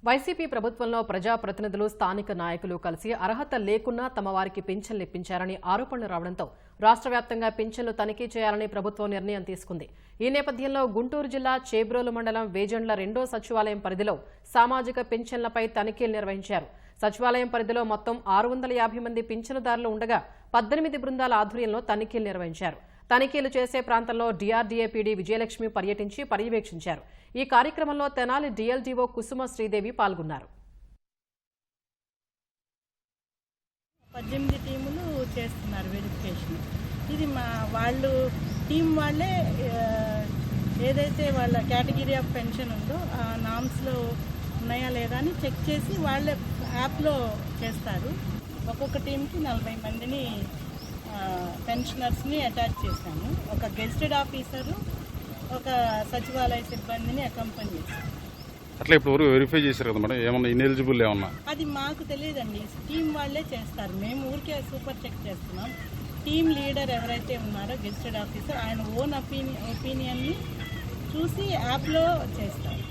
YCP ప్రభుత్వంలో ప్రజాప్రతినిధులు స్థానిక నాయకులు కలిసి అర్హత లేకున్నా తమ వారికి పింఛన్లు ఇప్పించారని ఆరోపణలు రావడంతో రాష్ట్ర వ్యాప్తంగా పింఛన్లు తనిఖీ చేయాలని ప్రభుత్వం నిర్ణయం తీసుకుంది. ఈ నేపథ్యంలో గుంటూరు జిల్లా చేబ్రోలు మండలం వేజండ్ల 2వ సచివాలయం పరిధిలో సామాజిక పింఛన్లపై తనిఖీలు నిర్వహించారు. సచివాలయం పరిధిలో మొత్తం 650 మంది పింఛనుదారులు ఉండగా 18 బృందాల ఆధ్వర్యంలో తనిఖీలు నిర్వహించారు. తనిఖీలు చేసే ప్రాంతంలో డీఆర్డీఏ పీడీ విజయలక్ష్మి పర్యటించి పర్యవేక్షించారు. ఈ కార్యక్రమంలో తెనాలి డీఎల్డీఓ కుసుమ శ్రీదేవి పాల్గొన్నారు. 18 టీములు చేస్తున్నారు వెరిఫికేషన్. ఇది వాళ్ళు టీం వాళ్ళే ఏదైతే వాళ్ళ కేటగిరీ ఆఫ్ పెన్షన్ ఉందో ఆ నామ్స్లో ఉన్నాయా లేదా అని చెక్ చేసి వాళ్ళే యాప్లో చేస్తారు. ఒక్కొక్క టీంకి 40 మందిని పెన్షనర్స్ని అటాచ్ చేశాము. ఒక గెజిటెడ్ ఆఫీసరు, ఒక సచివాలయ సిబ్బందిని అకంపెనీ చేశాము. అట్లా ఇప్పుడు వెరిఫై చేశారు కదా మేడం, ఏమన్నా ఇన్ఎలిజిబుల్ ఏమన్నా? అది మాకు తెలియదండి, టీం వాళ్ళే చేస్తారు. మేము ఊరికే సూపర్ చెక్ చేస్తున్నాం. టీం లీడర్ ఎవరైతే ఉన్నారో గెజిటెడ్ ఆఫీసర్, ఆయన ఓన్ ఒపీనియన్ని చూసి యాప్లో చేస్తారు.